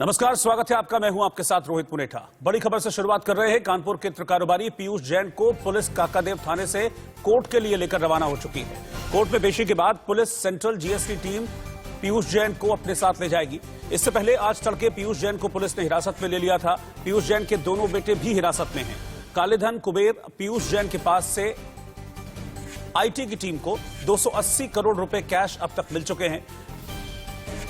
नमस्कार, स्वागत है आपका। मैं हूं आपके साथ रोहित पुनेठा। बड़ी खबर से शुरुआत कर रहे हैं। कानपुर के कारोबारी पीयूष जैन को पुलिस काकादेव थाने से कोर्ट के लिए लेकर रवाना हो चुकी है। कोर्ट में पेशी के बाद police central GST team Piyush Jain को अपने साथ ले जाएगी। इससे पहले आज तड़के पीयूष जैन को पुलिस ने हिरासत में ले लिया था। पीयूष जैन के दोनों बेटे भी हिरासत में हैं। कालेधन कुबेर पीयूष जैन के पास से आईटी की टीम को 280 करोड़ रुपए कैश अब तक मिल चुके हैं।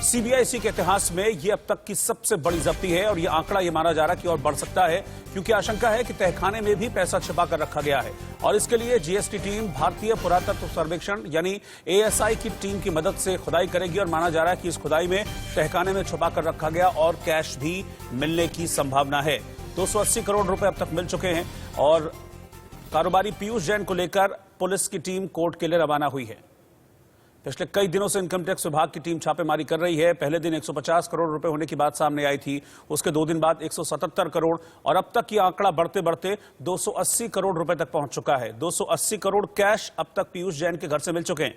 सीबीआईसी के इतिहास में यह अब तक की सबसे बड़ी जब्ती है और यह आंकड़ा यह माना जा रहा है कि और बढ़ सकता है, क्योंकि आशंका है कि तहखाने में भी पैसा छिपा कर रखा गया है। और इसके लिए जीएसटी टीम भारतीय पुरातत्व सर्वेक्षण यानी एएसआई की टीम की मदद से खुदाई करेगी और माना जा रहा है कि इस खुदाई में तहखाने में छुपा कर रखा गया और कैश भी मिलने की संभावना है। 280 करोड़ रुपए अब तक मिल चुके हैं और कारोबारी पीयूष जैन को लेकर पुलिस की टीम कोर्ट के लिए रवाना हुई है। पिछले कई दिनों से इनकम टैक्स विभाग की टीम छापेमारी कर रही है। पहले दिन 150 करोड़ रुपए होने की बात सामने आई थी, उसके 2 दिन बाद 177 करोड़ और अब तक ये आंकड़ा बढ़ते बढ़ते 280 करोड़ रुपए तक पहुंच चुका है। 280 करोड़ कैश अब तक पीयूष जैन के घर से मिल चुके हैं।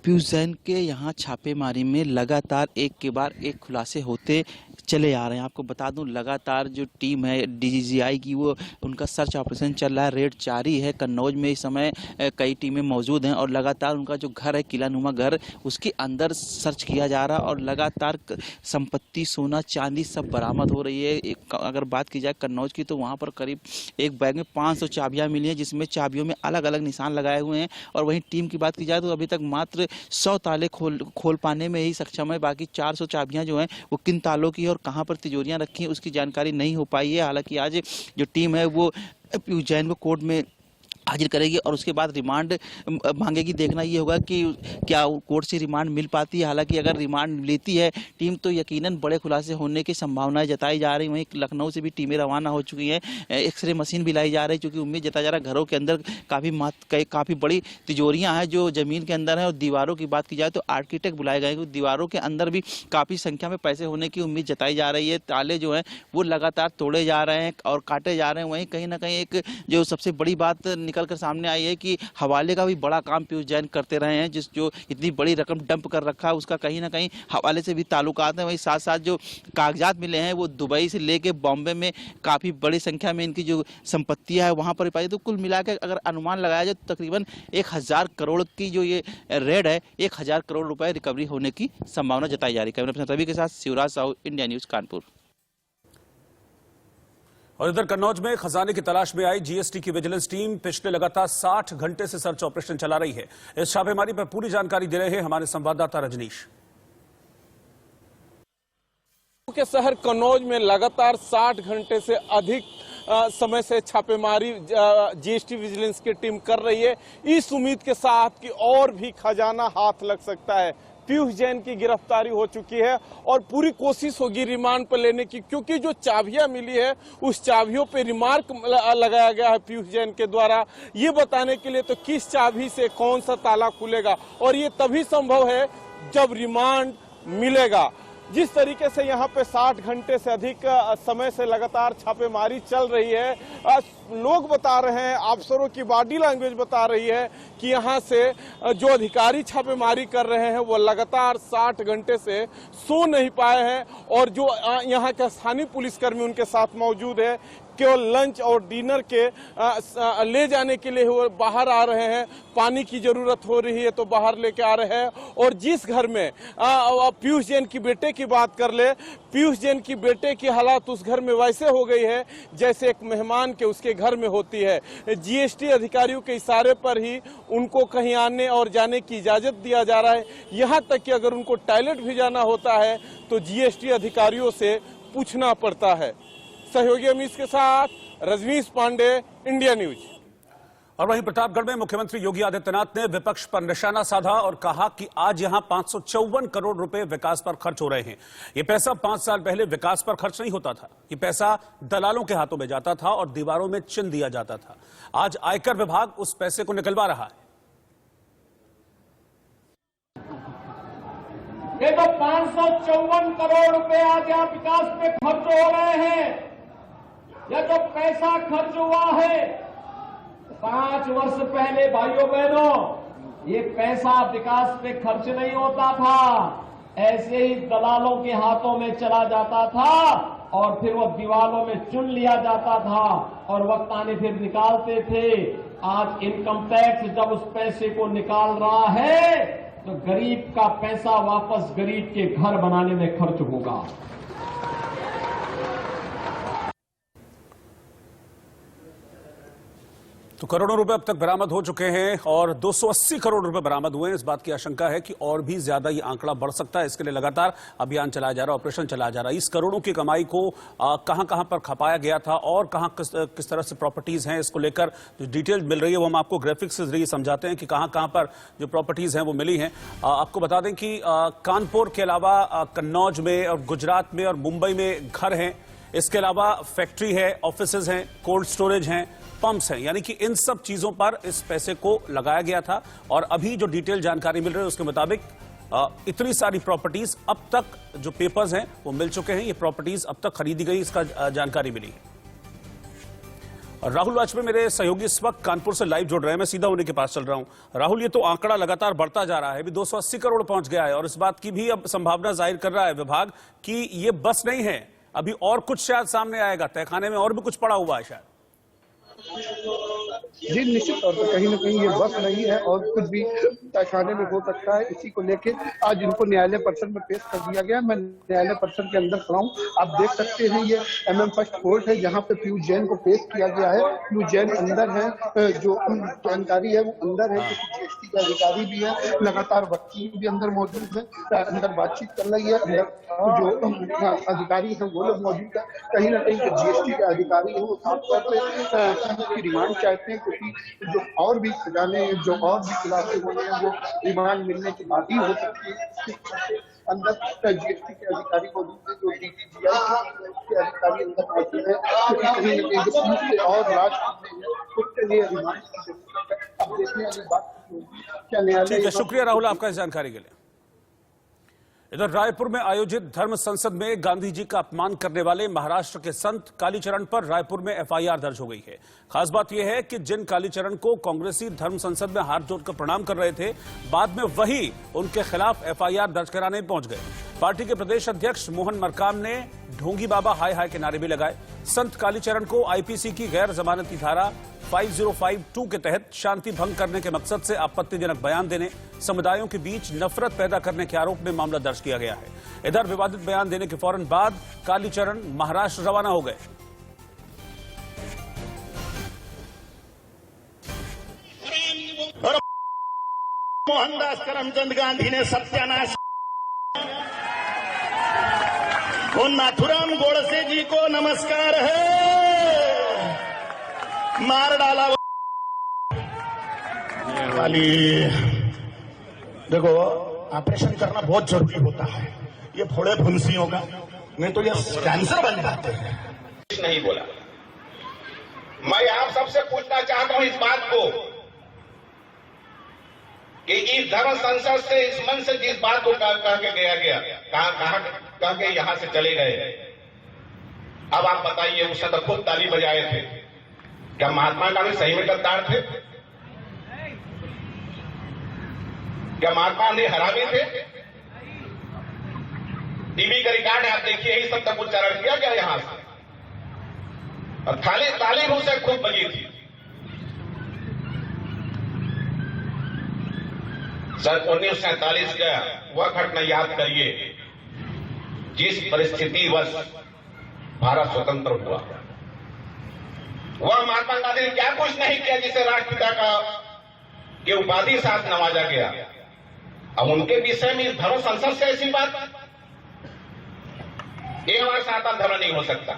पीयूष जैन के यहाँ छापेमारी में लगातार एक के बाद एक खुलासे होते चले आ रहे हैं। आपको बता दूं, लगातार जो टीम है डीजीआई की, वो उनका सर्च ऑपरेशन चल रहा है, रेड जारी है। कन्नौज में इस समय कई टीमें मौजूद हैं और लगातार उनका जो घर है, किलानुमा घर, उसके अंदर सर्च किया जा रहा है और लगातार संपत्ति, सोना चांदी सब बरामद हो रही है। अगर बात की जाए कन्नौज की, तो वहाँ पर करीब एक बैग में 500 चाबियाँ मिली हैं, जिसमें चाबियों में अलग अलग निशान लगाए हुए हैं। और वहीं टीम की बात की जाए तो अभी तक मात्र 100 ताले खोल पाने में ही सक्षम है। बाकी 400 चाबियाँ जो हैं वो किन तालों की और कहां पर तिजोरियां रखी हैं उसकी जानकारी नहीं हो पाई है। हालांकि आज जो टीम है वो पीयूष जैन को कोर्ट में हाजिर करेगी और उसके बाद रिमांड मांगेगी। देखना ये होगा कि क्या कोर्ट से रिमांड मिल पाती है। हालांकि अगर रिमांड लेती है टीम तो यकीनन बड़े खुलासे होने की संभावनाएं जताई जा रही। वहीं लखनऊ से भी टीमें रवाना हो चुकी हैं, एक्सरे मशीन भी लाई जा रही है, क्योंकि उम्मीद जताया जा रहा है घरों के अंदर काफ़ी बड़ी तिजोरियाँ हैं जो ज़मीन के अंदर हैं। और दीवारों की बात की जाए तो आर्किटेक्ट बुलाए गए, क्योंकि दीवारों के अंदर भी काफ़ी संख्या में पैसे होने की उम्मीद जताई जा रही है। ताले जो हैं वो लगातार तोड़े जा रहे हैं और काटे जा रहे हैं। वहीं कहीं ना कहीं एक जो सबसे बड़ी बात निकल कर सामने आई है कि हवाले का भी बड़ा काम पीयूष जैन करते रहे हैं। जो इतनी बड़ी रकम डंप कर रखा है उसका कहीं ना कहीं हवाले से भी ताल्लुकात हैं। वहीं साथ साथ जो कागजात मिले हैं वो दुबई से लेके बॉम्बे में काफ़ी बड़ी संख्या में इनकी जो संपत्तियां है वहाँ पर पाई। तो कुल मिलाकर अगर अनुमान लगाया जाए तो तकरीबन 1000 करोड़ की जो ये रेड है, 1000 करोड़ रुपए रिकवरी होने की संभावना जताई जा रही है। कैमरा पर्सन रवि के साथ शिवराज साहू, इंडिया न्यूज, कानपुर। और इधर कन्नौज में खजाने की तलाश में आई जीएसटी की विजिलेंस टीम पिछले लगातार 60 घंटे से सर्च ऑपरेशन चला रही है। इस छापेमारी पर पूरी जानकारी दे रहे हैं हमारे संवाददाता रजनीश। के शहर कन्नौज में लगातार 60 घंटे से अधिक समय से छापेमारी जीएसटी विजिलेंस की टीम कर रही है, इस उम्मीद के साथ कि और भी खजाना हाथ लग सकता है। पीयूष जैन की गिरफ्तारी हो चुकी है और पूरी कोशिश होगी रिमांड पर लेने की, क्योंकि जो चाबियां मिली है उस चाबियों पे रिमार्क लगाया गया है पीयूष जैन के द्वारा, ये बताने के लिए तो किस चाबी से कौन सा ताला खुलेगा। और ये तभी संभव है जब रिमांड मिलेगा। जिस तरीके से यहाँ पे 60 घंटे से अधिक समय से लगातार छापेमारी चल रही है, लोग बता रहे हैं, अफसरों की बॉडी लैंग्वेज बता रही है कि यहाँ से जो अधिकारी छापेमारी कर रहे हैं वो लगातार 60 घंटे से सो नहीं पाए हैं। और जो यहाँ के स्थानीय पुलिसकर्मी उनके साथ मौजूद है, केवल लंच और डिनर के ले जाने के लिए वो बाहर आ रहे हैं। पानी की जरूरत हो रही है तो बाहर लेके आ रहे हैं। और जिस घर में पीयूष जैन की बेटे की बात कर ले, पीयूष जैन की बेटे की हालात उस घर में वैसे हो गई है जैसे एक मेहमान के उसके घर में होती है। जीएसटी अधिकारियों के इशारे पर ही उनको कहीं आने और जाने की इजाजत दिया जा रहा है। यहाँ तक कि अगर उनको टॉयलेट भी जाना होता है तो जीएसटी अधिकारियों से पूछना पड़ता है। सहयोगी अमीश के साथ रजनीश पांडे, इंडिया न्यूज। और वहीं प्रतापगढ़ में मुख्यमंत्री योगी आदित्यनाथ ने विपक्ष पर निशाना साधा और कहा कि आज यहां 554 करोड़ रुपए विकास पर खर्च हो रहे हैं। यह पैसा 5 साल पहले विकास पर खर्च नहीं होता था, ये पैसा दलालों के हाथों में जाता था और दीवारों में चिन्ह दिया जाता था। आज आयकर विभाग उस पैसे को निकलवा रहा है। ये तो 554 करोड़ रुपए आज यहाँ विकास पे खर्च हो रहे हैं। यह जो पैसा खर्च हुआ है 5 वर्ष पहले, भाइयों बहनों, ये पैसा विकास पे खर्च नहीं होता था, ऐसे ही दलालों के हाथों में चला जाता था और फिर वो दीवालों में चुन लिया जाता था और वक्त आने फिर निकालते थे। आज इनकम टैक्स जब उस पैसे को निकाल रहा है तो गरीब का पैसा वापस गरीब के घर बनाने में खर्च होगा। तो करोड़ों रुपए अब तक बरामद हो चुके हैं और 280 करोड़ रुपए बरामद हुए हैं। इस बात की आशंका है कि और भी ज्यादा ये आंकड़ा बढ़ सकता है। इसके लिए लगातार अभियान चलाया जा रहा है, ऑपरेशन चलाया जा रहा है। इस करोड़ों की कमाई को कहां कहां पर खपाया गया था और कहां किस तरह से प्रॉपर्टीज हैं, इसको लेकर जो डिटेल मिल रही है वो हम आपको ग्राफिक्स के जरिए समझाते हैं कि कहां कहां पर जो प्रॉपर्टीज हैं वो मिली हैं। आपको बता दें कि कानपुर के अलावा कन्नौज में और गुजरात में और मुंबई में घर हैं। इसके अलावा फैक्ट्री है, ऑफिसेज हैं, कोल्ड स्टोरेज हैं, पंप्स हैं, यानी कि इन सब चीजों पर इस पैसे को लगाया गया था। और अभी जो डिटेल जानकारी मिल रही है उसके मुताबिक इतनी सारी प्रॉपर्टीज अब तक जो पेपर्स हैं वो मिल चुके हैं। ये प्रॉपर्टीज अब तक खरीदी गई, इसका जानकारी मिली है। और राहुल वाजपेयी मेरे सहयोगी इस वक्त कानपुर से लाइव जुड़ रहे हैं, मैं सीधा उन्हीं के पास चल रहा हूं। राहुल, ये तो आंकड़ा लगातार बढ़ता जा रहा है, अभी 280 करोड़ पहुंच गया है और इस बात की भी अब संभावना जाहिर कर रहा है विभाग कि ये बस नहीं है, अभी और कुछ शायद सामने आएगा, तहखाने में और भी कुछ पड़ा हुआ है शायद। जी निश्चित तौर पर कहीं ना कहीं ये बस नहीं है और कुछ भी तहखाने में हो सकता है। इसी को लेके आज इनको न्यायालय परिसर में पेश कर दिया गया। मैं न्यायालय परिसर के अंदर खड़ा हूँ, आप देख सकते हैं ये MM फर्स्ट कोर्ट है जहाँ पे पीयूष जैन को पेश किया गया है। पीयूष जैन अंदर है, जो जानकारी है वो अंदर है, GST के अधिकारी भी है, लगातार वकील भी अंदर मौजूद है, अंदर बातचीत कर रही है, अंदर जो अधिकारी है वो लोग मौजूद है। कहीं ना कहीं जो GST के अधिकारी है वो खासतौर पर की रिमांड चाहते हैं, क्योंकि जो और भी खजाने जो और भी खुलासे हुए हैं वो रिमांड मिलने के बाद ही हो सकती है। अंदर GST के अधिकारी मौजूद है, जो DGI के अधिकारी अंदर मौजूद है, क्योंकि कहीं न कहीं जो पुलिस से और राज करते हैं उसके लिए रिमांड की जरूरत है। अब देखने वाली बात क्या न्यायालय। ठीक है, शुक्रिया राहुल आपका इस जानकारी के लिए। इधर रायपुर में आयोजित धर्म संसद में गांधी जी का अपमान करने वाले महाराष्ट्र के संत कालीचरण पर रायपुर में FIR दर्ज हो गई है। खास बात यह है कि जिन कालीचरण को कांग्रेसी धर्म संसद में हाथ जोड़कर प्रणाम कर रहे थे, बाद में वही उनके खिलाफ FIR दर्ज कराने पहुंच गए। पार्टी के प्रदेश अध्यक्ष मोहन मरकाम ने ढोंगी बाबा हाय हाय के नारे भी लगाए। संत कालीचरण को IPC की गैर जमानती धारा 5052 के तहत शांति भंग करने के मकसद से आपत्तिजनक बयान देने, समुदायों के बीच नफरत पैदा करने के आरोप में मामला दर्ज किया गया है। इधर विवादित बयान देने के फौरन बाद कालीचरण महाराष्ट्र रवाना हो गए। मोहनदास करमचंद गांधी ने सत्यानाश, उन नाथुराम गोडसे जी को नमस्कार है, मार डाला। वाली देखो, ऑपरेशन करना बहुत जरूरी होता है, ये फोड़े फुंसियों का, नहीं तो ये कैंसर बन जाते हैं। नहीं बोला। मैं आप सबसे पूछना चाहता हूं इस बात को कि इस धर्म संसद से, इस मंच से जिस बात को कह के गया कह के यहां से चले गए, अब आप बताइए, उस समय खुद ताली बजाए थे, क्या महात्मा गांधी सही में गद्दार थे? क्या महात्मा गांधी हरामी थे? टीवी का रिकॉर्ड है, आप देखिए, यही सब तक उच्चारण किया गया यहां से, और ताली मुंह से खूब बजी थी। सन 1947 का वह घटना याद करिए जिस परिस्थिति वश भारत स्वतंत्र हुआ। वह महात्मा गांधी ने क्या कुछ नहीं किया जिसे राष्ट्रपिता का के उपाधि साथ नवाजा गया। अब उनके विषय में इस धर्म संसद से ऐसी बात, ये हमारा सनातन धर्म नहीं हो सकता।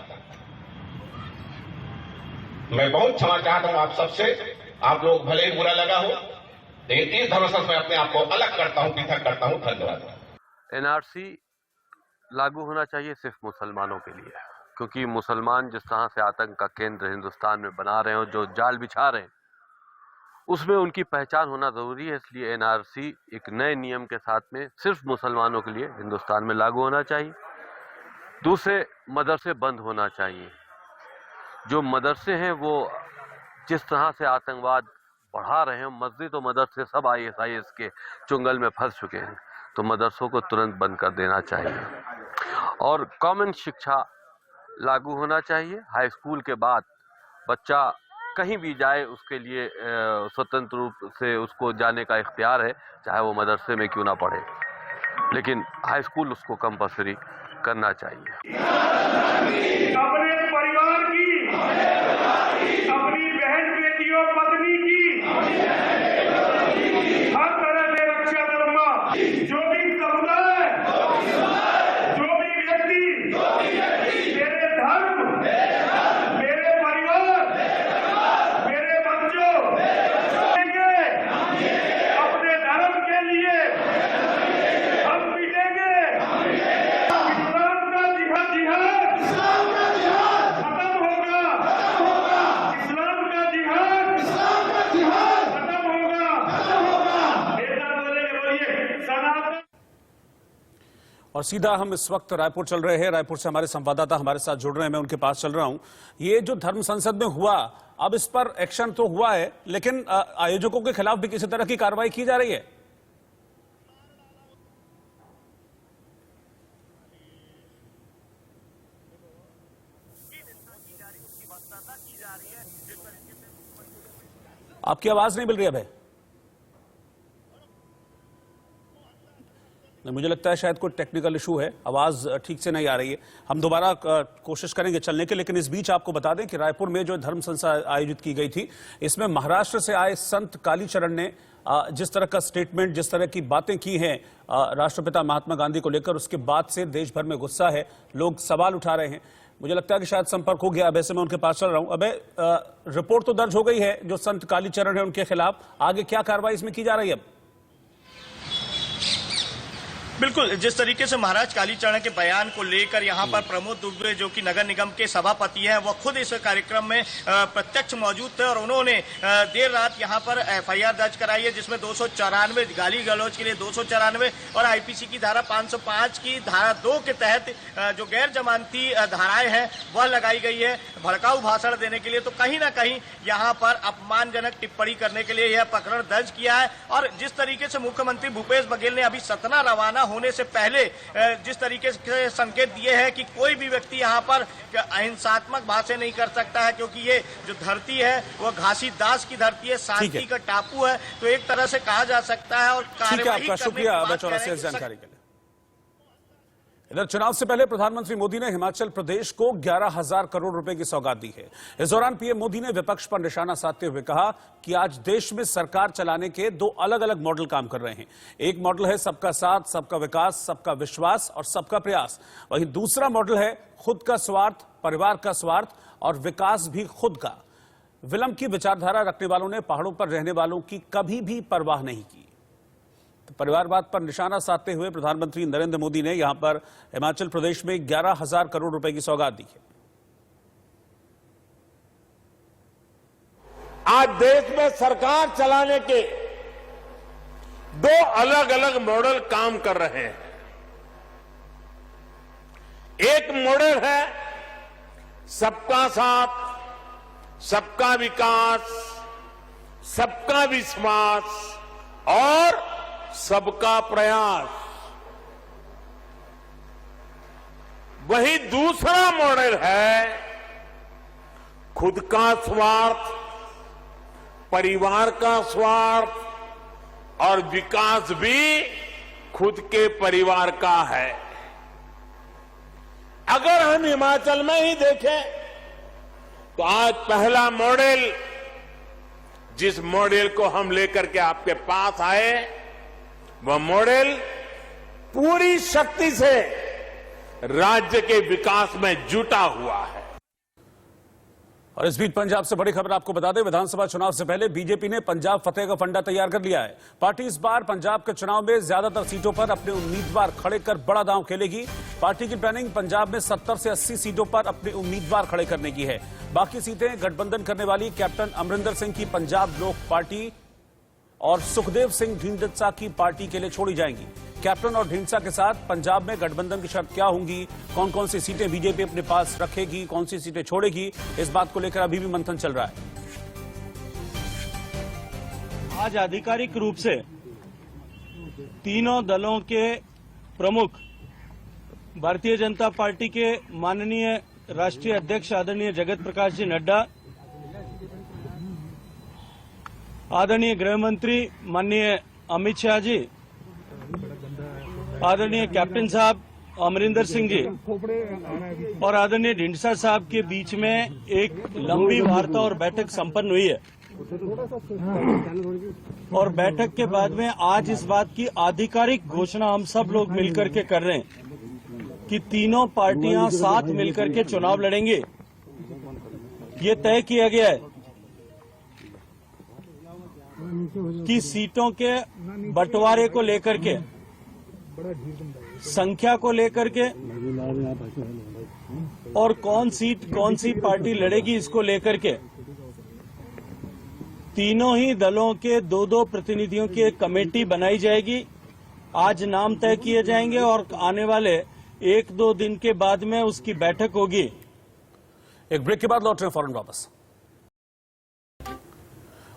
मैं बहुत क्षमा चाहता हूं आप सबसे, आप लोग भले ही बुरा लगा हो, लेकिन इस धर्म संसद में अपने आप को अलग करता हूं, पृथक करता हूं। धन्यवाद। NRC लागू होना चाहिए सिर्फ मुसलमानों के लिए, क्योंकि मुसलमान जिस तरह से आतंक का केंद्र हिंदुस्तान में बना रहे हैं, जो जाल बिछा रहे हैं, उसमें उनकी पहचान होना जरूरी है। इसलिए NRC एक नए नियम के साथ में सिर्फ मुसलमानों के लिए हिंदुस्तान में लागू होना चाहिए। दूसरे, मदरसे बंद होना चाहिए। जो मदरसे हैं वो जिस तरह से आतंकवाद पढ़ा रहे हैं, मस्जिद और मदरसे सब ISIS के चुंगल में फंस चुके हैं, तो मदरसों को तुरंत बंद कर देना चाहिए और कॉमन शिक्षा लागू होना चाहिए। हाई स्कूल के बाद बच्चा कहीं भी जाए उसके लिए स्वतंत्र रूप से उसको जाने का इख्तियार है, चाहे वो मदरसे में क्यों ना पढ़े, लेकिन हाई स्कूल उसको कंपल्सरी करना चाहिए। अपने परिवार की, अपनी बहन बेटियों पत्नी की हर तरह से रक्षा करूंगा। जो भी समुदाय, जो भी व्यक्ति मेरे धर्म, मेरे परिवार, मेरे बच्चों अपने धर्म के लिए हम मिलेंगे। इस्लाम का जिहाद खत्म होगा, इस्लाम का जिहाद खत्म होगा। बोलिए सनातन। और सीधा हम इस वक्त रायपुर चल रहे हैं। रायपुर से हमारे संवाददाता हमारे साथ जुड़ रहे हैं, मैं उनके पास चल रहा हूं। ये जो धर्म संसद में हुआ, अब इस पर एक्शन तो हुआ है, लेकिन आयोजकों के खिलाफ भी किसी तरह की कार्रवाई की जा रही है? आपकी आवाज नहीं मिल रही है भाई। नहीं, मुझे लगता है शायद कोई टेक्निकल इशू है, आवाज ठीक से नहीं आ रही है। हम दोबारा कोशिश करेंगे चलने की, लेकिन इस बीच आपको बता दें कि रायपुर में जो धर्म संसद आयोजित की गई थी, इसमें महाराष्ट्र से आए संत कालीचरण ने जिस तरह का स्टेटमेंट, जिस तरह की बातें की हैं राष्ट्रपिता महात्मा गांधी को लेकर, उसके बाद से देश भर में गुस्सा है, लोग सवाल उठा रहे हैं। मुझे लगता है कि शायद संपर्क हो गया। अब ऐसे मैं उनके पास चल रहा हूं। अब रिपोर्ट तो दर्ज हो गई है जो संत कालीचरण है उनके खिलाफ, आगे क्या कार्रवाई इसमें की जा रही है? बिल्कुल, जिस तरीके से महाराज कालीचरण के बयान को लेकर यहाँ पर प्रमोद दुबे जो कि नगर निगम के सभापति हैं, वो खुद इस कार्यक्रम में प्रत्यक्ष मौजूद थे और उन्होंने देर रात यहाँ पर FIR दर्ज कराई है, जिसमें 294 गाली गलौज के लिए 294 और IPC की धारा 505 की धारा 2 के तहत जो गैर जमानती धाराएं हैं वह लगाई गई है भड़काऊ भाषण देने के लिए। तो कहीं ना कहीं यहाँ पर अपमानजनक टिप्पणी करने के लिए यह प्रकरण दर्ज किया है। और जिस तरीके से मुख्यमंत्री भूपेश बघेल ने अभी सतना रवाना होने से पहले जिस तरीके से संकेत दिए हैं कि कोई भी व्यक्ति यहाँ पर अहिंसात्मक भाषण नहीं कर सकता है, क्योंकि ये जो धरती है वो घासीदास की धरती है, शांति का टापू है, तो एक तरह से कहा जा सकता है। और आपका शुक्रिया बचौरा जानकारी के लिए। इधर चुनाव से पहले प्रधानमंत्री मोदी ने हिमाचल प्रदेश को 11,000 करोड़ रुपए की सौगात दी है। इस दौरान पीएम मोदी ने विपक्ष पर निशाना साधते हुए कहा कि आज देश में सरकार चलाने के दो अलग अलग मॉडल काम कर रहे हैं। एक मॉडल है सबका साथ, सबका विकास, सबका विश्वास और सबका प्रयास। वहीं दूसरा मॉडल है खुद का स्वार्थ, परिवार का स्वार्थ और विकास भी खुद का। विलंब की विचारधारा रखने वालों ने पहाड़ों पर रहने वालों की कभी भी परवाह नहीं की। तो परिवारवाद पर निशाना साधते हुए प्रधानमंत्री नरेंद्र मोदी ने यहां पर हिमाचल प्रदेश में 11,000 करोड़ रुपए की सौगात दी है। आज देश में सरकार चलाने के दो अलग अलग मॉडल काम कर रहे हैं। एक मॉडल है सबका साथ, सबका विकास, सबका विश्वास और सबका प्रयास। वही दूसरा मॉडल है खुद का स्वार्थ, परिवार का स्वार्थ और विकास भी खुद के परिवार का है। अगर हम हिमाचल में ही देखें तो आज पहला मॉडल, जिस मॉडल को हम लेकर के आपके पास आए, वह मॉडल पूरी शक्ति से राज्य के विकास में जुटा हुआ है। और इस बीच पंजाब से बड़ी खबर आपको बता दें, विधानसभा चुनाव से पहले बीजेपी ने पंजाब फतेह का फंडा तैयार कर लिया है। पार्टी इस बार पंजाब के चुनाव में ज्यादातर सीटों पर अपने उम्मीदवार खड़े कर बड़ा दांव खेलेगी। पार्टी की प्लानिंग पंजाब में 70 से 80 सीटों पर अपने उम्मीदवार खड़े करने की है। बाकी सीटें गठबंधन करने वाली कैप्टन अमरिंदर सिंह की पंजाब लोक पार्टी और सुखदेव सिंह ढींढसा की पार्टी के लिए छोड़ी जाएंगी। कैप्टन और ढींढसा के साथ पंजाब में गठबंधन की शर्त क्या होंगी, कौन कौन सी सीटें बीजेपी अपने पास रखेगी, कौन सी सीटें छोड़ेगी, इस बात को लेकर अभी भी मंथन चल रहा है। आज आधिकारिक रूप से तीनों दलों के प्रमुख भारतीय जनता पार्टी के माननीय राष्ट्रीय अध्यक्ष आदरणीय जगत प्रकाश जी नड्डा, आदरणीय गृह मंत्री माननीय अमित शाह जी, आदरणीय कैप्टन साहब अमरिंदर सिंह जी और आदरणीय ढींडसा साहब के बीच में एक लंबी वार्ता और बैठक संपन्न हुई है। और बैठक के बाद में आज इस बात की आधिकारिक घोषणा हम सब लोग मिलकर के कर रहे हैं कि तीनों पार्टियां साथ मिलकर के चुनाव लड़ेंगे। ये तय किया गया है कि सीटों के बंटवारे को लेकर के, संख्या को लेकर के और कौन सी पार्टी लड़ेगी इसको लेकर के तीनों ही दलों के दो प्रतिनिधियों की एक कमेटी बनाई जाएगी। आज नाम तय किए जाएंगे और आने वाले 1-2 दिन के बाद में उसकी बैठक होगी। एक ब्रेक के बाद लौट रहे हैं फौरन वापस।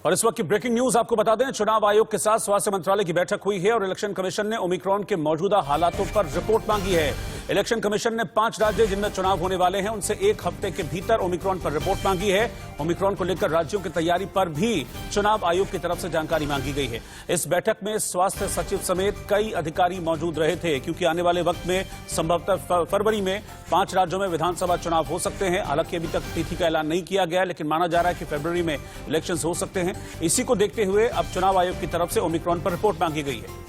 और इस वक्त की ब्रेकिंग न्यूज आपको बता दें, चुनाव आयोग के साथ स्वास्थ्य मंत्रालय की बैठक हुई है और इलेक्शन कमीशन ने ओमिक्रॉन के मौजूदा हालातों पर रिपोर्ट मांगी है। इलेक्शन कमीशन ने 5 राज्य जिनमें चुनाव होने वाले हैं उनसे 1 हफ्ते के भीतर ओमिक्रॉन पर रिपोर्ट मांगी है। ओमिक्रॉन को लेकर राज्यों की तैयारी पर भी चुनाव आयोग की तरफ से जानकारी मांगी गई है। इस बैठक में स्वास्थ्य सचिव समेत कई अधिकारी मौजूद रहे थे क्योंकि आने वाले वक्त में संभवतः फरवरी में 5 राज्यों में विधानसभा चुनाव हो सकते हैं। हालांकि अभी तक तिथि का ऐलान नहीं किया गया, लेकिन माना जा रहा है कि फरवरी में इलेक्शंस हो सकते हैं। इसी को देखते हुए अब चुनाव आयोग की तरफ से ओमिक्रॉन पर रिपोर्ट मांगी गई है।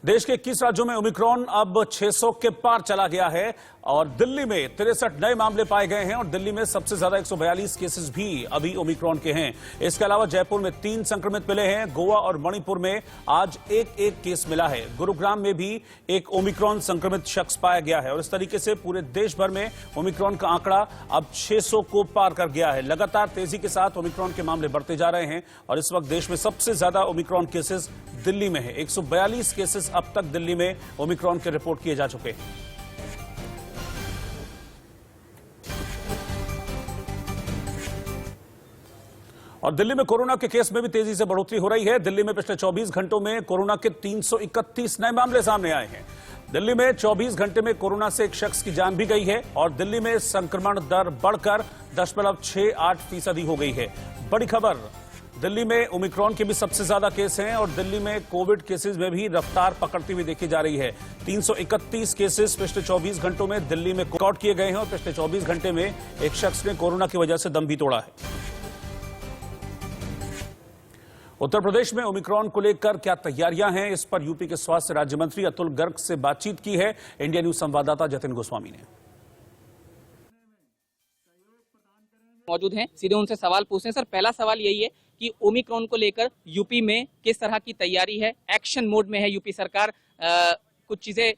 देश के 21 राज्यों में ओमिक्रॉन अब 600 के पार चला गया है और दिल्ली में 63 नए मामले पाए गए हैं और दिल्ली में सबसे ज्यादा 142 केसेस भी अभी ओमिक्रॉन के हैं। इसके अलावा जयपुर में 3 संक्रमित मिले हैं। गोवा और मणिपुर में आज एक केस मिला है। गुरुग्राम में भी एक ओमिक्रॉन संक्रमित शख्स पाया गया है और इस तरीके से पूरे देश भर में ओमिक्रॉन का आंकड़ा अब 600 को पार कर गया है। लगातार तेजी के साथ ओमिक्रॉन के मामले बढ़ते जा रहे हैं और इस वक्त देश में सबसे ज्यादा ओमिक्रॉन केसेस दिल्ली में है। 142 केसेस अब तक दिल्ली में ओमिक्रॉन के रिपोर्ट किए जा चुके हैं। और दिल्ली में कोरोना के केस में भी तेजी से बढ़ोतरी हो रही है। दिल्ली में पिछले 24 घंटों में कोरोना के 331 नए मामले सामने आए हैं। दिल्ली में 24 घंटे में कोरोना से एक शख्स की जान भी गई है और दिल्ली में संक्रमण दर बढ़कर 0.68% हो गई है। बड़ी खबर, दिल्ली में ओमिक्रॉन के भी सबसे ज्यादा केस हैं और दिल्ली में कोविड केसेस में भी रफ्तार पकड़ती हुई देखी जा रही है। 331 केसेस पिछले 24 घंटों में दिल्ली में रिकॉर्ड किए गए हैं और पिछले 24 घंटे में एक शख्स ने कोरोना की वजह से दम भी तोड़ा है। उत्तर प्रदेश में ओमिक्रॉन को लेकर क्या तैयारियां हैं, इस पर यूपी के स्वास्थ्य राज्य मंत्री अतुल गर्ग से बातचीत की है इंडिया न्यूज संवाददाता जतिन गोस्वामी ने। मौजूद हैं, सीधे उनसे सवाल पूछते हैं। सर, पहला सवाल यही है कि ओमिक्रॉन को लेकर यूपी में किस तरह की तैयारी है? एक्शन मोड में है यूपी सरकार। कुछ चीजें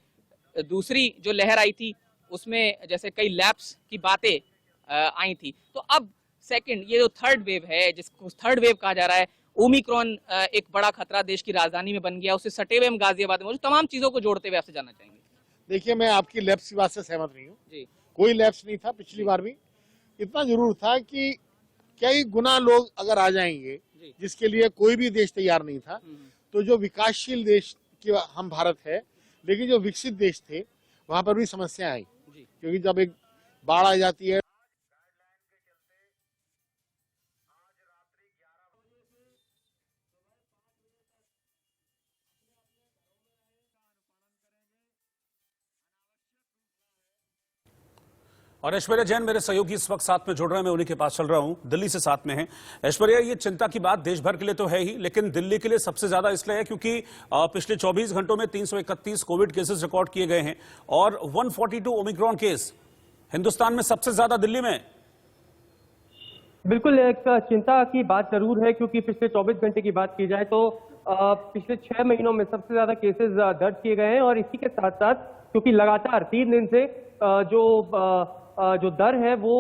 दूसरी जो लहर आई थी उसमें जैसे कई लैब्स की बातें आई थी, तो अब सेकंड ये जो थर्ड वेव है, जिसको थर्ड वेव कहा जा रहा है, ओमिक्रॉन एक बड़ा खतरा देश की राजधानी में बन गया, उससे सटे हुए हम गाजियाबाद में, तमाम चीजों को जोड़ते हुए आपसे जानना चाहेंगे। देखिए, मैं आपकी लैब्स की बात से सहमत नहीं हूँ जी। कोई लैब्स नहीं था पिछली बार भी। इतना जरूर था कि कई गुना लोग अगर आ जाएंगे जिसके लिए कोई भी देश तैयार नहीं था, तो जो विकासशील देश की हम भारत है, लेकिन जो विकसित देश थे वहां पर भी समस्या आई, क्योंकि जब एक बाढ़ आ जाती है और ऐश्वर्या जैन मेरे सहयोगी इस वक्त साथ में जुड़ रहे हैं, मैं उन्हीं के पास चल रहा हूं, दिल्ली से साथ में हैं। ऐश्वर्या, ये चिंता की बात देश भर के लिए तो है ही, लेकिन दिल्ली के लिए सबसे ज्यादा इसलिए है क्योंकि पिछले 24 घंटों में 331 कोविड केसेस रिकॉर्ड किए गए हैं और 142 ओमिक्रॉन केस हिंदुस्तान में सबसे ज्यादा दिल्ली में। बिल्कुल एक चिंता की बात जरूर है, क्योंकि पिछले 24 घंटे की बात की जाए तो पिछले 6 महीनों में सबसे ज्यादा केसेस दर्ज किए गए हैं और इसी के साथ साथ क्योंकि लगातार 3 दिन से जो दर है वो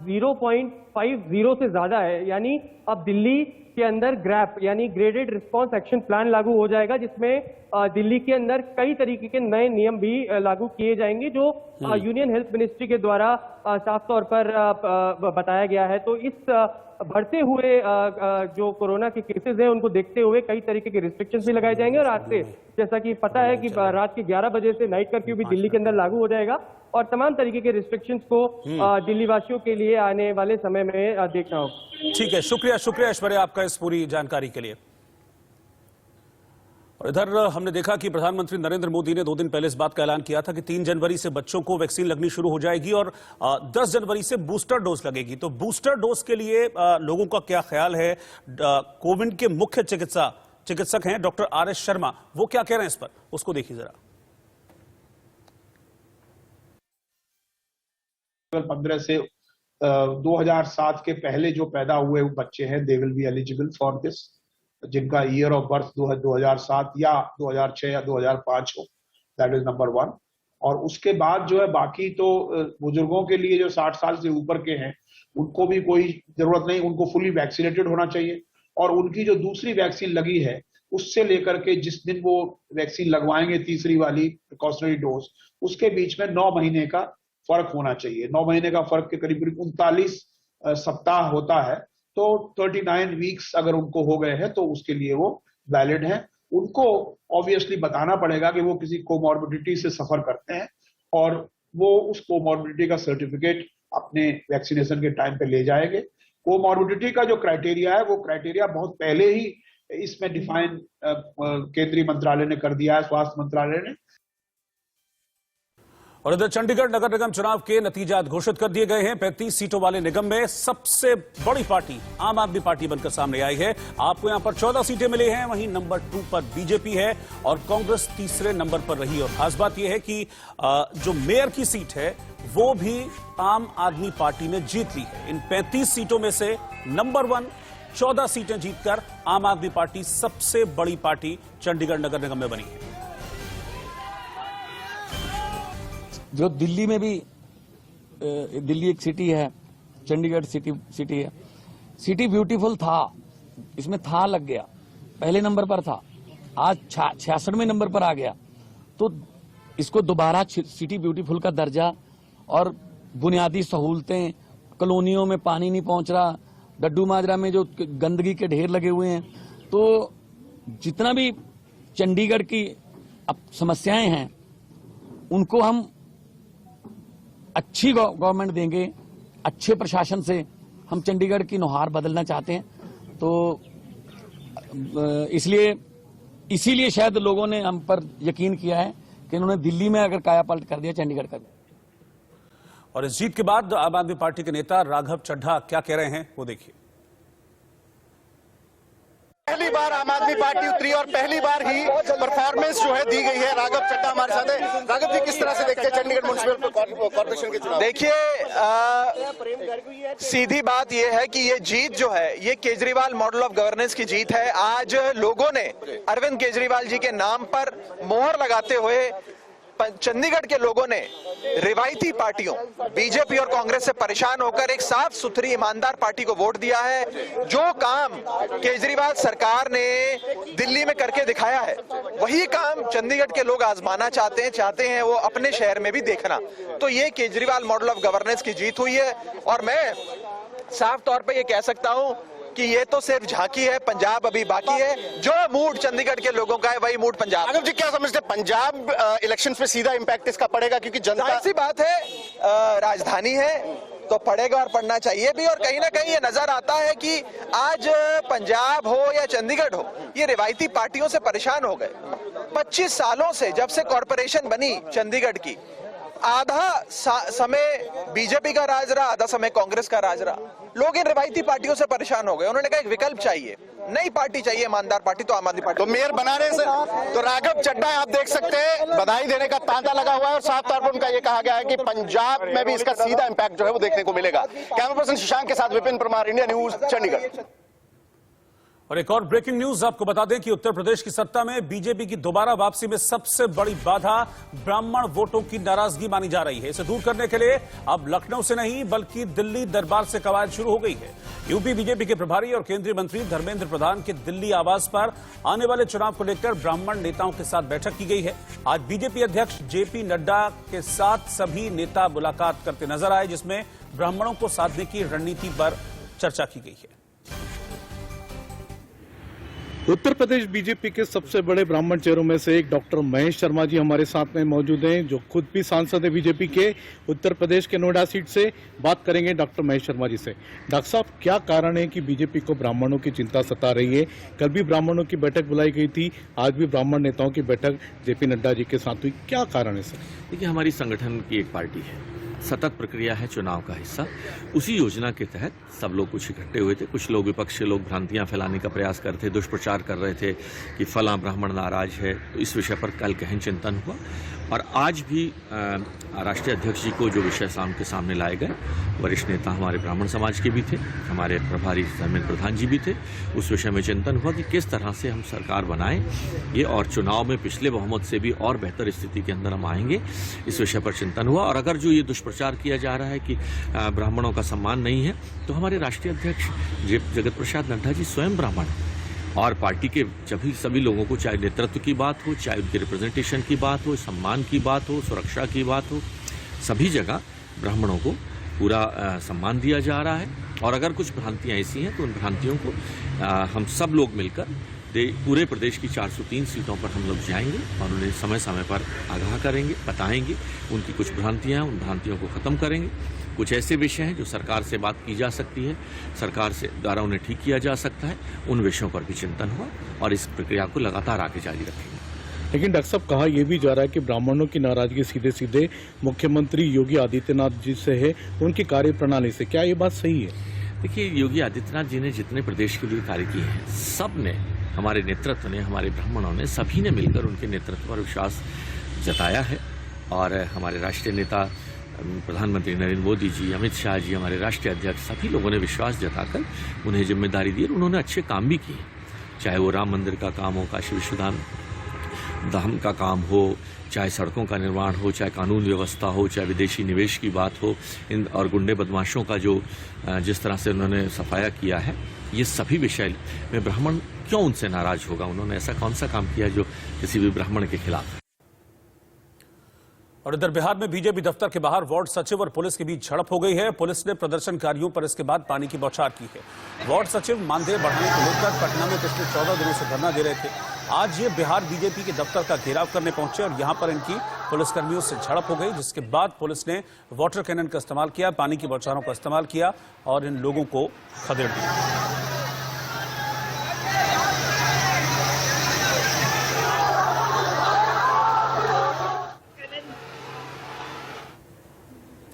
0.50 से ज्यादा है, यानी अब दिल्ली के अंदर ग्रैप यानी ग्रेडेड रिस्पांस एक्शन प्लान लागू हो जाएगा, जिसमें दिल्ली के अंदर कई तरीके के नए नियम भी लागू किए जाएंगे जो यूनियन हेल्थ मिनिस्ट्री के द्वारा साफ तौर पर बताया गया है। तो इस बढ़ते हुए जो कोरोना के केसेस हैं उनको देखते हुए कई तरीके के रिस्ट्रिक्शंस भी लगाए जाएंगे और आज से जैसा कि पता है कि रात के 11 बजे से नाइट कर्फ्यू भी दिल्ली के अंदर लागू हो जाएगा और तमाम तरीके के रिस्ट्रिक्शंस को दिल्ली वासियों के लिए आने वाले समय में देखना होगा। ठीक है, शुक्रिया ऐश्वर्या आपका इस पूरी जानकारी के लिए। और इधर हमने देखा कि प्रधानमंत्री नरेंद्र मोदी ने 2 दिन पहले इस बात का ऐलान किया था कि 3 जनवरी से बच्चों को वैक्सीन लगनी शुरू हो जाएगी और 10 जनवरी से बूस्टर डोज लगेगी। तो बूस्टर डोज के लिए लोगों का क्या ख्याल है? कोविड के मुख्य चिकित्सक हैं डॉक्टर RS शर्मा, वो क्या कह रहे हैं इस पर, उसको देखिए जरा। 15 से 2007 के पहले जो पैदा हुए बच्चे हैं, they will be eligible for this, जिनका ईयर ऑफ बर्थ 2007 या 2006 या 2005 हो, दैट इज नंबर 1। और उसके बाद जो है बाकी तो बुजुर्गों के लिए जो 60 साल से ऊपर के हैं उनको भी कोई जरूरत नहीं, उनको फुली वैक्सीनेटेड होना चाहिए। और उनकी जो दूसरी वैक्सीन लगी है उससे लेकर के जिस दिन वो वैक्सीन लगवाएंगे तीसरी वाली प्रिकॉशनरी डोज, उसके बीच में 9 महीने का फर्क होना चाहिए। 9 महीने का फर्क के करीब 39 सप्ताह होता है, तो 39 वीक्स अगर उनको हो गए हैं तो उसके लिए वो वैलिड है। उनको ऑब्वियसली बताना पड़ेगा कि वो किसी कोमॉर्बिडिटी से सफर करते हैं और वो उस कोमॉर्बिडिटी का सर्टिफिकेट अपने वैक्सीनेशन के टाइम पे ले जाएंगे। कोमॉर्बिडिटी का जो क्राइटेरिया है वो क्राइटेरिया बहुत पहले ही इसमें डिफाइन केंद्रीय मंत्रालय ने कर दिया है, स्वास्थ्य मंत्रालय ने। और इधर चंडीगढ़ नगर निगम चुनाव के नतीजा घोषित कर दिए गए हैं। 35 सीटों वाले निगम में सबसे बड़ी पार्टी आम आदमी पार्टी बनकर सामने आई है। आपको यहां पर 14 सीटें मिली हैं, वहीं नंबर 2 पर बीजेपी है और कांग्रेस तीसरे नंबर पर रही। और खास बात यह है कि जो मेयर की सीट है वो भी आम आदमी पार्टी ने जीत ली है। इन 35 सीटों में से नंबर 1 14 सीटें जीतकर आम आदमी पार्टी सबसे बड़ी पार्टी चंडीगढ़ नगर निगम में बनी है। जो दिल्ली में भी, दिल्ली एक सिटी है, चंडीगढ़ सिटी है, सिटी ब्यूटीफुल था, इसमें था लग गया, पहले नंबर पर था, आज 66वें नंबर पर आ गया। तो इसको दोबारा सिटी ब्यूटीफुल का दर्जा और बुनियादी सहूलतें, कॉलोनियों में पानी नहीं पहुंच रहा, डड्डू माजरा में जो गंदगी के ढेर लगे हुए हैं, तो जितना भी चंडीगढ़ की अब समस्याएं हैं उनको हम अच्छी गवर्नमेंट देंगे, अच्छे प्रशासन से हम चंडीगढ़ की नुहार बदलना चाहते हैं। तो इसीलिए शायद लोगों ने हम पर यकीन किया है कि इन्होंने दिल्ली में अगर कायापलट कर दिया, चंडीगढ़ कर दिया। और इस जीत के बाद आम आदमी पार्टी के नेता राघव चड्ढा क्या कह रहे हैं वो देखिए। पहली बार आम आदमी पार्टी उतरी और पहली बार ही परफॉर्मेंस जो है दी गई है। राघव चड्ढा हमारे साथ है। राघव जी, किस तरह से देखते हैं चंडीगढ़ म्युनिसिपल कॉर्पोरेशन के चुनाव? देखिए, सीधी बात यह है कि ये जीत जो है ये केजरीवाल मॉडल ऑफ गवर्नेंस की जीत है। आज लोगों ने अरविंद केजरीवाल जी के नाम पर मोहर लगाते हुए चंडीगढ़ के लोगों ने रिवायती पार्टियों बीजेपी और कांग्रेस से परेशान होकर एक साफ सुथरी ईमानदार पार्टी को वोट दिया है। जो काम केजरीवाल सरकार ने दिल्ली में करके दिखाया है वही काम चंडीगढ़ के लोग आजमाना चाहते हैं वो अपने शहर में भी देखना। तो ये केजरीवाल मॉडल ऑफ गवर्नेंस की जीत हुई है और मैं साफ तौर पे ये कह सकता हूं कि ये तो सिर्फ झांकी है, पंजाब अभी बाकी है। जो मूड चंडीगढ़ के लोगों का है वही मूड पंजाब। राघव जी, क्या समझते हैं पंजाब इलेक्शंस पे सीधा इंपैक्ट इसका पड़ेगा? क्योंकि जनता, सी बात है, राजधानी है तो पड़ेगा और पड़ना चाहिए भी। और कहीं ना कहीं ये नजर आता है कि आज पंजाब हो या चंडीगढ़ हो, ये रिवायती पार्टियों से परेशान हो गए। 25 सालों से जब से कॉरपोरेशन बनी चंडीगढ़ की, आधा समय बीजेपी का राज रहा, आधा समय कांग्रेस का राज रहा। लोग इन रिवायती पार्टियों से परेशान हो गए। उन्होंने कहा एक विकल्प चाहिए, नई पार्टी चाहिए, ईमानदार पार्टी। तो आम आदमी पार्टी तो मेयर बना रहे हैं। तो राघव चड्ढा आप देख सकते हैं, बधाई देने का तांता लगा हुआ है और साफ तौर पर उनका ये कहा गया है कि पंजाब में भी इसका सीधा इंपैक्ट जो है वो देखने को मिलेगा। कैमरा पर्सन शशांक के साथ विपिन परमार, इंडिया न्यूज, चंडीगढ़। और एक और ब्रेकिंग न्यूज आपको बता दें कि उत्तर प्रदेश की सत्ता में बीजेपी की दोबारा वापसी में सबसे बड़ी बाधा ब्राह्मण वोटों की नाराजगी मानी जा रही है। इसे दूर करने के लिए अब लखनऊ से नहीं बल्कि दिल्ली दरबार से कवायद शुरू हो गई है। यूपी बीजेपी के प्रभारी और केंद्रीय मंत्री धर्मेंद्र प्रधान के दिल्ली आवास पर आने वाले चुनाव को लेकर ब्राह्मण नेताओं के साथ बैठक की गई है। आज बीजेपी अध्यक्ष जेपी नड्डा के साथ सभी नेता मुलाकात करते नजर आए, जिसमें ब्राह्मणों को साधने की रणनीति पर चर्चा की गई है। उत्तर प्रदेश बीजेपी के सबसे बड़े ब्राह्मण चेहरों में से एक डॉक्टर महेश शर्मा जी हमारे साथ में मौजूद हैं, जो खुद भी सांसद है बीजेपी के उत्तर प्रदेश के नोएडा सीट से। बात करेंगे डॉक्टर महेश शर्मा जी से। डॉक्टर साहब, क्या कारण है कि बीजेपी को ब्राह्मणों की चिंता सता रही है? कल भी ब्राह्मणों की बैठक बुलाई गई थी, आज भी ब्राह्मण नेताओं की बैठक जेपी नड्डा जी के साथ हुई, क्या कारण है सर? देखिए, हमारी संगठन की एक पार्टी है, सतत प्रक्रिया है, चुनाव का हिस्सा। उसी योजना के तहत सब लोग कुछ इकट्ठे हुए थे। कुछ लोग, विपक्ष के लोग भ्रांतियां फैलाने का प्रयास कर रहे थे, दुष्प्रचार कर रहे थे कि फला ब्राह्मण नाराज है। तो इस विषय पर कल गहन चिंतन हुआ और आज भी राष्ट्रीय अध्यक्ष जी को जो विषय के सामने लाए गए, वरिष्ठ नेता हमारे ब्राह्मण समाज के भी थे, हमारे प्रभारी धर्मेंद्र प्रधान जी भी थे। उस विषय में चिंतन हुआ कि किस तरह से हम सरकार बनाएं ये, और चुनाव में पिछले बहुमत से भी और बेहतर स्थिति के अंदर हम आएंगे, इस विषय पर चिंतन हुआ। और अगर जो ये दुष्प्रचार किया जा रहा है कि ब्राह्मणों का सम्मान नहीं है, तो हमारे राष्ट्रीय अध्यक्ष जगत प्रसाद नड्डा जी स्वयं ब्राह्मण हैं और पार्टी के सभी लोगों को, चाहे नेतृत्व की बात हो, चाहे उनके रिप्रेजेंटेशन की बात हो, सम्मान की बात हो, सुरक्षा की बात हो, सभी जगह ब्राह्मणों को पूरा सम्मान दिया जा रहा है। और अगर कुछ भ्रांतियां ऐसी हैं तो उन भ्रांतियों को हम सब लोग मिलकर पूरे प्रदेश की 403 सीटों पर हम लोग जाएंगे और उन्हें समय समय पर आगाह करेंगे, बताएंगे उनकी कुछ भ्रांतियां, उन भ्रांतियों को खत्म करेंगे। कुछ ऐसे विषय हैं जो सरकार से बात की जा सकती है, सरकार से द्वारा उन्हें ठीक किया जा सकता है, उन विषयों पर भी चिंतन हुआ और इस प्रक्रिया को लगातार आगे जारी रखेंगे। लेकिन डॉक्टर साहब, कहा यह भी जा रहा है कि ब्राह्मणों की नाराजगी सीधे सीधे मुख्यमंत्री योगी आदित्यनाथ जी से है, उनकी कार्यप्रणाली से। क्या ये बात सही है? देखिए, योगी आदित्यनाथ जी ने जितने प्रदेश के लिए कार्य किए हैं, सब ने, हमारे नेतृत्व ने, हमारे ब्राह्मणों ने, सभी ने मिलकर उनके नेतृत्व पर विश्वास जताया है। और हमारे राष्ट्रीय नेता प्रधानमंत्री नरेंद्र मोदी जी, अमित शाह जी, हमारे राष्ट्रीय अध्यक्ष, सभी लोगों ने विश्वास जताकर उन्हें जिम्मेदारी दी और उन्होंने अच्छे काम भी किए। चाहे वो राम मंदिर का काम हो, काशी विश्वधाम धाम का काम हो, चाहे सड़कों का निर्माण हो, चाहे कानून व्यवस्था हो, चाहे विदेशी निवेश की बात हो, और गुंडे बदमाशों का जो जिस तरह से उन्होंने सफाया किया है, ये सभी विषय में ब्राह्मण क्यों उनसे नाराज होगा? उन्होंने ऐसा कौन सा काम किया जो किसी भी ब्राह्मण के खिलाफ है? और इधर बिहार में बीजेपी दफ्तर के बाहर वार्ड सचिव और पुलिस के बीच झड़प हो गई है। पुलिस ने प्रदर्शनकारियों पर इसके बाद पानी की बौछार की है। वार्ड सचिव मानदेय बढ़ाने को लेकर पटना में पिछले 14 दिनों से धरना दे रहे थे। आज ये बिहार बीजेपी के दफ्तर का घेराव करने पहुंचे और यहां पर इनकी पुलिसकर्मियों से झड़प हो गई, जिसके बाद पुलिस ने वाटर कैनन का इस्तेमाल किया, पानी की बौछारों का इस्तेमाल किया और इन लोगों को खदेड़ दिया।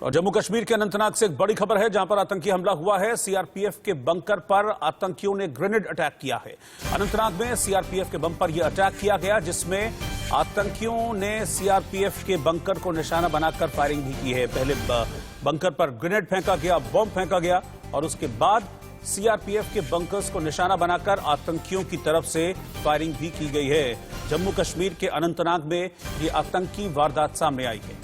और जम्मू कश्मीर के अनंतनाग से एक बड़ी खबर है, जहां पर आतंकी हमला हुआ है। सीआरपीएफ के बंकर पर आतंकियों ने ग्रेनेड अटैक किया है। अनंतनाग में सीआरपीएफ के बम पर यह अटैक किया गया, जिसमें आतंकियों ने सीआरपीएफ के बंकर को निशाना बनाकर फायरिंग भी की है। पहले बंकर पर ग्रेनेड फेंका गया, बम फेंका गया और उसके बाद सीआरपीएफ के बंकर्स को निशाना बनाकर आतंकियों की तरफ से फायरिंग भी की गई है। जम्मू कश्मीर के अनंतनाग में ये आतंकी वारदात सामने आई है।